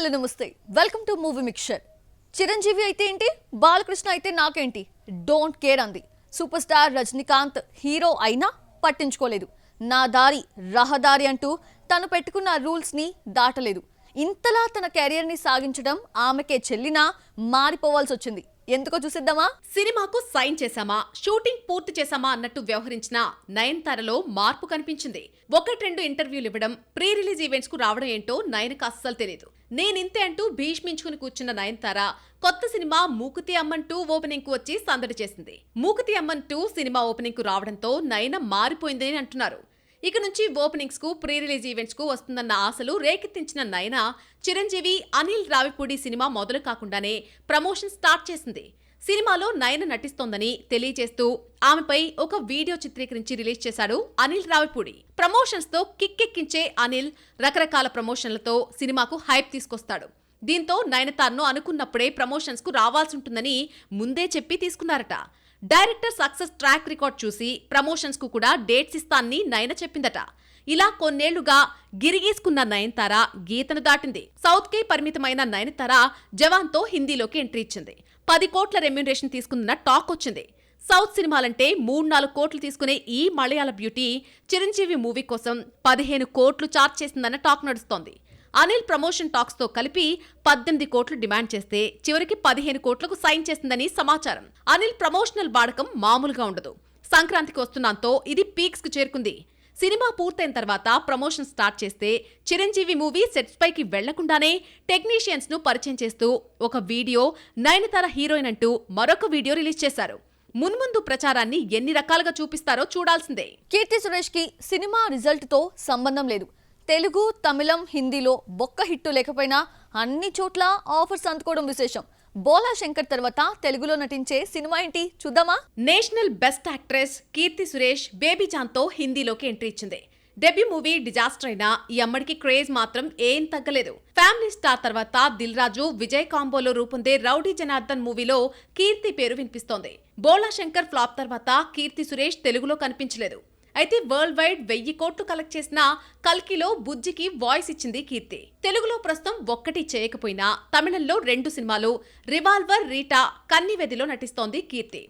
Hello నమస్తే welcome to movie mixture. Chiranjeevi అయితే ఏంటి, బాలకృష్ణ అయితే నాకేంటి, డోంట్ కేర్ అంది. సూపర్ స్టార్ రజనీకాంత్ హీరో అయినా పట్టించుకోలేదు. నా దారి రహదారి అంటూ తను పెట్టుకున్న రూల్స్ ని దాటలేదు. ఇంతలా తన కెరియర్ ని సాగించడం ఆమెకే చెల్లినా మారిపోవాల్సి వచ్చింది. ఎందుకో చూసిద్దామా. సినిమాకు సైన్ చేశామా, షూటింగ్ పూర్తి చేశామా అన్నట్టు వ్యవహరించిన నయనతారలో మార్పు కనిపించింది. 1-2 ఇంటర్వ్యూలు ఇవ్వడం, ప్రీ రిలీజ్ ఈవెంట్స్ కు రావడం ఏంటో నయనకు అస్సలు తెలియదు. నేనింతే అంటూ భీష్మించుకుని కూర్చున్న నయనతార కొత్త సినిమా మూకుతి అమ్మంటూ ఓపెనింగ్ కు వచ్చి సందడి చేసింది. మూకుతి అమ్మంటూ సినిమా ఓపెనింగ్ కు రావడంతో నయన మారిపోయిందని అంటున్నారు. ఇక నుంచి ఓపెనింగ్స్ కు, ప్రీ రిలీజ్ ఈవెంట్స్ కు వస్తుందన్న ఆశలు రేకెత్తించిన నయన చిరంజీవి, అనిల్ రావిపూడి సినిమా మొదలు కాకుండానే ప్రమోషన్ స్టార్ట్ చేసింది. సినిమాలో నయన నటిస్తోందని తెలియజేస్తూ ఆమెపై ఒక వీడియో చిత్రీకరించి రిలీజ్ చేశాడు అనిల్ రావిపూడి. ప్రమోషన్స్ తో కిక్కెక్కించే అనిల్ రకరకాల ప్రమోషన్లతో సినిమాకు హైప్ తీసుకొస్తాడు. దీంతో నయనతారను అనుకున్నప్పుడే ప్రమోషన్స్ కు రావాల్సి ఉంటుందని ముందే చెప్పి తీసుకున్నారట. డైరెక్టర్ సక్సెస్ ట్రాక్ రికార్డ్ చూసి ప్రమోషన్స్ కు కూడా డేట్స్ ఇస్తానని నయన చెప్పిందట. ఇలా కొన్నేళ్లుగా గిరిగీసుకున్న నయనతార గీతను దాటింది. సౌత్ కి పరిమితమైన నయనతార జవాన్ తో హిందీలోకి ఎంట్రీ ఇచ్చింది. 10 కోట్ల రెమ్యూనరేషన్ తీసుకున్న టాక్ వచ్చింది. సౌత్ సినిమాలంటే 3-4 కోట్లు తీసుకునే ఈ మలయాళ బ్యూటీ చిరంజీవి మూవీ కోసం 15 కోట్లు చార్జ్ చేసిందన్న టాక్ నడుస్తోంది. అనిల్ ప్రమోషన్ టాక్స్ తో కలిపి 18 కోట్లు డిమాండ్ చేస్తే చివరికి 15 కోట్లకు సైన్ చేసిందని సమాచారం. అనిల్ ప్రమోషనల్ వాడకం మామూలుగా ఉండదు. సంక్రాంతికి వస్తున్నాంతో ఇది పీక్స్ కు చేరుకుంది. సినిమా పూర్తయిన తర్వాత ప్రమోషన్ స్టార్ట్ చేస్తే చిరంజీవి మూవీ సెట్స్ పైకి వెళ్లకుండానే టెక్నీషియన్స్ ను పరిచయం చేస్తూ ఒక వీడియో, నయనతార హీరోయిన్ అంటూ మరొక వీడియో రిలీజ్ చేశారు. మున్ముందు ప్రచారాన్ని ఎన్ని రకాలుగా చూపిస్తారో చూడాల్సిందే. కీర్తి సురేష్ కి సినిమా రిజల్ట్ తో సంబంధం లేదు. తెలుగు, తమిళం, హిందీలో బొక్క హిట్టు లేకపోయినా అన్ని చోట్ల ఆఫర్స్ అందుకోవడం విశేషం. బోలా శంకర్ తర్వాత తెలుగులో నటించే సినిమా ఏంటి చూద్దామా. National best actress Keerthy Suresh baby John తో హిందీలోకి ఎంట్రీ ఇచ్చింది. డెబ్యూ మూవీ డిజాస్టర్ అయినా ఈ అమ్మడికి క్రేజ్ మాత్రం ఏం తగ్గలేదు. ఫ్యామిలీ స్టార్ తర్వాత దిల్ రాజు, విజయ్ కాంబోలో రూపొందే రౌడీ జనార్దన్ మూవీలో కీర్తి పేరు వినిపిస్తోంది. బోలా శంకర్ ఫ్లాప్ తర్వాత కీర్తి సురేష్ తెలుగులో కనిపించలేదు. అయితే వరల్డ్ వైడ్ 1000 కోట్లు కలెక్ట్ చేసిన కల్కిలో బుజ్జికి వాయిస్ ఇచ్చింది కీర్తి. తెలుగులో ప్రస్తుతం 1 చేయకపోయినా తమిళంలో 2 సినిమాలు, రివాల్వర్, రీటా, కన్నివెదిలో నటిస్తోంది కీర్తి.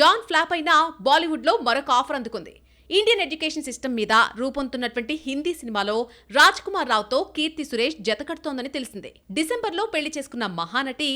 జాన్ ఫ్లాప్ అయినా బాలీవుడ్ లో మరొక ఆఫర్ అందుకుంది. ఇండియన్ ఎడ్యుకేషన్ సిస్టమ్ మీద రూపొందుతున్నటువంటి హిందీ సినిమాలో రాజ్ కుమార్ రావుతో కీర్తి సురేష్ జతకడుతోందని తెలిసింది. డిసెంబర్లో పెళ్లి చేసుకున్న మహానటి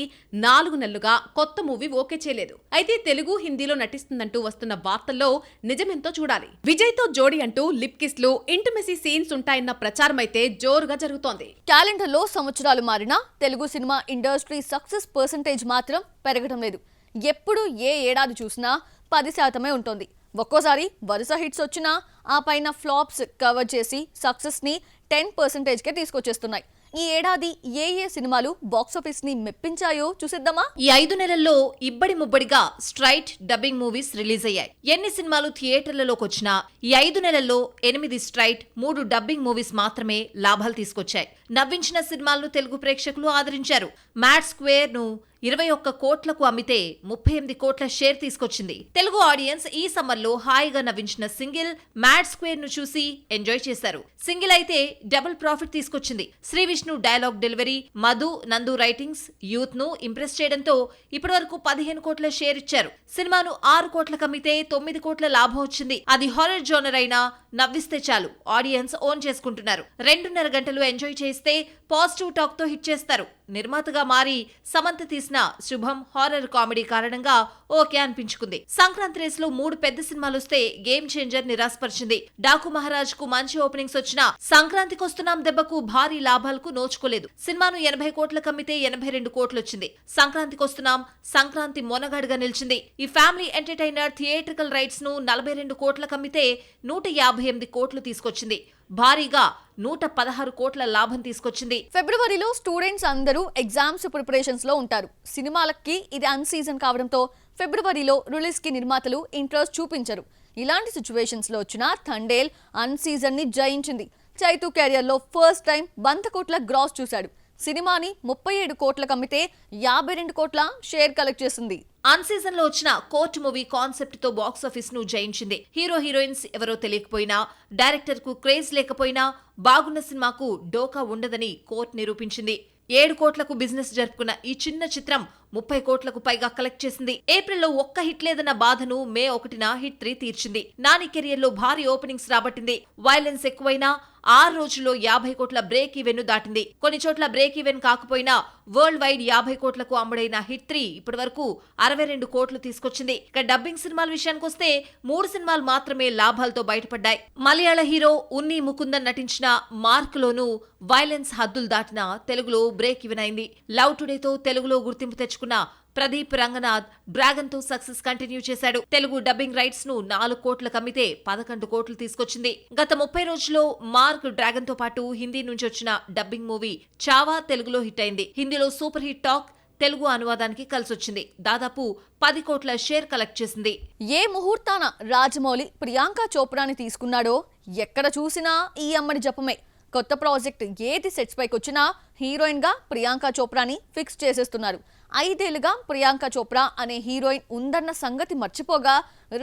4 నెలలుగా కొత్త మూవీ ఓకే చేయలేదు. అయితే తెలుగు, హిందీలో నటిస్తుందంటూ వస్తున్న వార్తల్లో నిజమెంతో చూడాలి. విజయ్ తో జోడీ అంటూ లిప్ కిస్లు, ఇంటిమెసీ సీన్స్ ఉంటాయన్న ప్రచారం అయితే జోరుగా జరుగుతోంది. క్యాలెండర్ లో సంవత్సరాలు మారినా Telugu cinema industry success percentage మాత్రం పెరగడం లేదు. ఎప్పుడు ఏ ఏడాది చూసినా 10% ఉంటుంది. ఒక్కోసారి వరుస హిట్స్ వచ్చినా ఆ పైన ఫ్లాప్స్ కవర్ చేసి సక్సెస్ ని 10% కే తీసుకొచ్చేస్తున్నాయి. ఈ ఏడాది ఏ సినిమాలు బాక్సాఫీస్ ని మెప్పించాయో చూసిద్దామా. ఈ 5 నెలల్లో ఇబ్బడి ముబ్బడిగా స్ట్రైట్ డబ్బింగ్ మూవీస్ రిలీజ్ అయ్యాయి. ఎన్ని సినిమాలు థియేటర్లలోకి వచ్చినా ఈ 5 నెలల్లో 8 స్ట్రైట్, 3 డబ్బింగ్ మూవీస్ మాత్రమే లాభాలు తీసుకొచ్చాయి. నవ్వించిన సినిమాలను తెలుగు ప్రేక్షకులు ఆదరించారు. మ్యాడ్ స్క్వేర్ ను 21 కోట్లకు అమ్మితే 38 కోట్ల షేర్ తీసుకొచ్చింది. తెలుగు ఆడియన్స్ ఈ సమ్మర్ లో హాయిగా నవ్వించిన సింగిల్ మ్యాడ్ స్క్వేర్ ను చూసి ఎంజాయ్ చేశారు. సింగిల్ అయితే డబుల్ ప్రాఫిట్ తీసుకొచ్చింది. శ్రీ విష్ణు డైలాగ్ డెలివరీ, మధు, నందు రైటింగ్స్ యూత్ ను ఇంప్రెస్ చేయడంతో ఇప్పటివరకు 15 కోట్ల షేర్ ఇచ్చారు. సినిమాను 6 కోట్లకు అమ్మితే 9 కోట్ల లాభం వచ్చింది. అది హారర్ జోనర్ అయినా నవ్విస్తే చాలు ఆడియన్స్ ఓన్ చేసుకుంటున్నారు. 2.5 గంటలు ఎంజాయ్ చేస్తే పాజిటివ్ టాక్ తో హిట్ చేస్తారు. నిర్మాతగా మారి సమంత తీసిన శుభం హారర్ కామెడీ కారణంగా ఓకే అనిపించుకుంది. సంక్రాంతి రేస్ లో 3 పెద్ద సినిమాలు వస్తే గేమ్ చేంజర్ నిరాశపరిచింది. డాకు మహారాజ్ కు మంచి ఓపెనింగ్స్ వచ్చినా సంక్రాంతికి వస్తున్నాం దెబ్బకు భారీ లాభాలకు నోచుకోలేదు. సినిమాను 80 కోట్లకు అమ్మితే 82 కోట్లు వచ్చింది. సంక్రాంతికి వస్తున్నాం సంక్రాంతి మొనగాడుగా నిలిచింది. ఈ ఫ్యామిలీ ఎంటర్టైనర్ థియేట్రికల్ రైట్స్ ను 42 కోట్లకు అమ్మితే 158 కోట్లు తీసుకొచ్చింది. భారీగా 116 కోట్ల లాభం తీసుకొచ్చింది. ఫిబ్రవరిలో స్టూడెంట్స్ అందరూ ఎగ్జామ్స్ ప్రిపరేషన్స్ లో ఉంటారు. సినిమాలకి ఇది అన్ సీజన్ కావడంతో ఫిబ్రవరిలో రిలీజ్ కి నిర్మాతలు ఇంట్రెస్ట్ చూపించరు. ఇలాంటి సిచ్యువేషన్స్ లో వచ్చిన థండేల్ అన్ సీజన్ ని జయించింది. చైతు కెరియర్ లో ఫస్ట్ టైం 100 కోట్ల గ్రాస్ చూశాడు. సినిమాని 37 కోట్లకు అమ్మితే 52 కోట్ల షేర్ కలెక్ట్ చేసింది. అన్ సీజన్ లో వచ్చిన కోర్ట్ మూవీ కాన్సెప్ట్ తో బాక్సాఫీస్ ను జయించింది. హీరో హీరోయిన్స్ ఎవరో తెలియకపోయినా, డైరెక్టర్ కు క్రేజ్ లేకపోయినా బాగున్న సినిమాకు డోకా ఉండదని కోర్ట్ నిరూపించింది. 7 కోట్లకు బిజినెస్ జరుపుకున్న ఈ చిన్న చిత్రం 30 కోట్లకు పైగా కలెక్ట్ చేసింది. ఏప్రిల్లో ఒక్క హిట్ లేదన్న బాధను మే 1న హిట్ 3 తీర్చింది. నాని కెరియర్ లో భారీ ఓపెనింగ్స్ రాబట్టింది. వైలెన్స్ ఎక్కువైనా 6 రోజుల్లో 50 కోట్ల బ్రేక్ ఈవెన్ ను దాటింది. కొన్ని చోట్ల బ్రేక్ ఈవెన్ కాకపోయినా వరల్డ్ వైడ్ 50 కోట్లకు అమ్ముడైన హిట్ 3 ఇప్పటి వరకు 62 కోట్లు తీసుకొచ్చింది. ఇక డబ్బింగ్ సినిమాల విషయానికొస్తే 3 సినిమాలు మాత్రమే లాభాలతో బయటపడ్డాయి. మలయాళ హీరో ఉన్ని ముకుందన్ నటించిన మార్క్ లోనూ వైలెన్స్ హద్దులు దాటిన తెలుగులో బ్రేక్ ఈవెన్ అయింది. లవ్ టుడేతో తెలుగులో గుర్తింపు తెచ్చుకున్న ప్రదీప్ రంగనాథ్ డ్రాగన్ తో సక్సెస్ కంటిన్యూ చేశాడు. తెలుగు డబ్బింగ్ రైట్స్ ను 4 కోట్లకు అమ్మితే 11 కోట్లు తీసుకొచ్చింది. గత 30 రోజుల్లో మార్క్ డ్రాగన్ తో పాటు హిందీ నుంచి వచ్చిన డబ్బింగ్ మూవీ చావా తెలుగులో హిట్ అయింది. హిందీలో సూపర్ హిట్ టాక్ తెలుగు అనువాదానికి కలిసొచ్చింది. దాదాపు 10 కోట్ల షేర్ కలెక్ట్ చేసింది. ఏ ముహూర్తాన రాజమౌళి ప్రియాంక చోప్రాని తీసుకున్నాడో ఎక్కడ చూసినా ఈ అమ్మడి జపమే. కొత్త ప్రాజెక్ట్ ఏది సెట్స్ పైకి వచ్చినా హీరోయిన్ గా ప్రియాంక చోప్రాని ఫిక్స్ చేసేస్తున్నారు. 5 ఏళ్లుగా ప్రియాంక చోప్రా అనే హీరోయిన్ ఉందన్న సంగతి మర్చిపోగా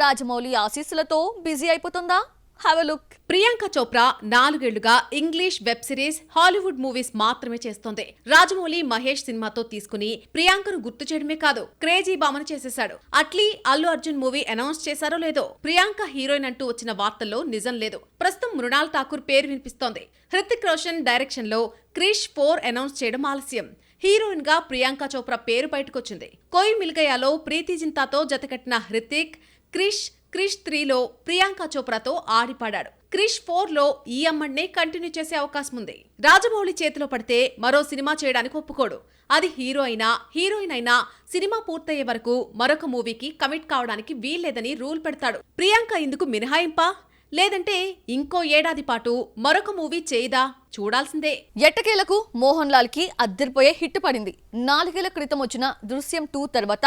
రాజమౌళి ఆశీస్సులతో బిజీ అయిపోతుందా? Have a look. Priyanka Chopra 4 ఏళ్లుగా English web series, Hollywood movies మాత్రమే చేస్తోంది. రాజమౌళి మహేష్ సినిమాతో తీసుకుని ప్రియాంకను గుర్తు చేయడమే కాదు, క్రేజీ బామను చేసేశాడు. అట్లీ అల్లు అర్జున్ మూవీ అనౌన్స్ చేశారో లేదో, ప్రియాంక హీరోయిన్ అంటూ వచ్చిన వార్తల్లో నిజం లేదు. ప్రస్తుతం మృణాల్ ఠాకూర్ పేరు వినిపిస్తోంది. హృతిక్ రోషన్ డైరెక్షన్ లో క్రిష్ 4 అనౌన్స్ చేయడం ఆలస్యం. హీరోయిన్ గా ప్రియాంక చోప్రా పేరు బయటకొచ్చింది. కోయి మిల్గయాలో ప్రీతి జింతాతో జతకట్టిన హృతిక్ క్రిష్ 3లో ప్రియాంక చోప్రాతో ఆడిపాడాడు. క్రిష్ 4లో ఈ అమ్మడినే కంటిన్యూ చేసే అవకాశం ఉంది. రాజమౌళి చేతిలో పడితే మరో సినిమా చేయడానికి ఒప్పుకోడు. అది హీరో అయినా హీరోయిన్ అయినా సినిమా పూర్తయ్యే వరకు మరొక మూవీకి కమిట్ కావడానికి వీల్లేదని రూల్ పెడతాడు. ప్రియాంక ఇందుకు మినహాయింపా? లేదంటే ఇంకో ఏడాది పాటు మరొక మూవీ చేయదా? చూడాల్సిందే. ఎట్టకేలకు మోహన్ లాల్ కి అద్దరిపోయే హిట్ పడింది. 4 ఏళ్ల క్రితం వచ్చిన దృశ్యం 2 తర్వాత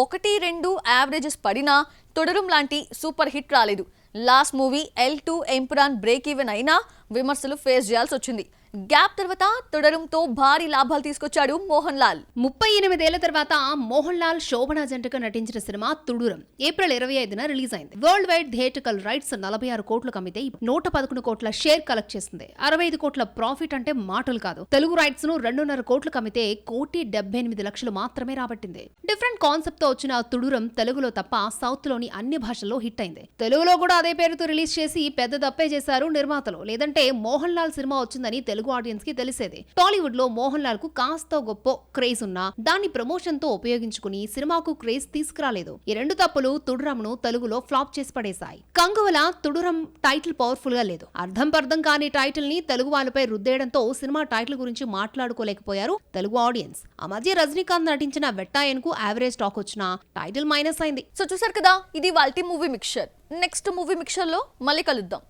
1-2 యావరేజెస్ పడినా తొడరం లాంటి సూపర్ హిట్ రాలేదు. Last movie L2 Empuraan break even అయినా విమర్శలు ఫేస్ చేయాల్సి వచ్చింది. గ్యాప్ తర్వాత తొడరంతో భారీ లాభాలు తీసుకొచ్చాడు మోహన్ లాల్. 38 ఏళ్ల తర్వాత మోహన్ లాల్ శోభనా జంటగా నటించిన సినిమా తుడురం ఏప్రిల్ 25న రిలీజ్ అయింది. వరల్డ్ వైడ్ థియేట్రికల్ రైట్స్ 46 కోట్లకు అమ్మితే 111 కోట్ల షేర్ కలెక్ట్ చేసింది. 65 కోట్ల ప్రాఫిట్ అంటే మాటలు కాదు. తెలుగు రైట్స్ ను 2.5 కోట్లకు అమ్మితే 1,78,00,000 మాత్రమే రాబట్టింది. డిఫరెంట్ కాన్సెప్ట్ తో వచ్చిన తుడురం తెలుగులో తప్ప సౌత్ లోని అన్ని భాషల్లో హిట్ అయింది. తెలుగులో కూడా అదే పేరుతో రిలీజ్ చేసి పెద్ద తప్పే చేశారు నిర్మాతలు. లేదంటే మోహన్ లాల్ సినిమా వచ్చిందని తెలుగు ఆడియన్స్ కి తెలిసేది. టాలీవుడ్ లో మోహన్ లాల్ కు కాస్త గొప్ప క్రేజ్ ఉన్నా దాన్ని ప్రమోషన్ తో ఉపయోగించుకుని సినిమాకు క్రేజ్ తీసుకురాలేదు. ఈ 2 తప్పులు తుడురంను తెలుగులో ఫ్లాప్ చేసి పడేశాయి. కంగువల తుడురం టైటిల్ పవర్ఫుల్ గా లేదు. అర్థం పర్థం కాని టైటిల్ ని తెలుగు వాళ్ళపై రుద్దేయడంతో సినిమా టైటిల్ గురించి మాట్లాడుకోలేకపోయారు తెలుగు ఆడియన్స్. ఆ మధ్య రజనీకాంత్ నటించిన వెట్టాయన్ కు యావరేజ్ టాక్ వచ్చిన టైటిల్ మైనస్ అయింది. సో చూసారు కదా, ఇది వాల్టీ movie mixture. Next movie mixture లో మళ్ళీ కలుద్దాం.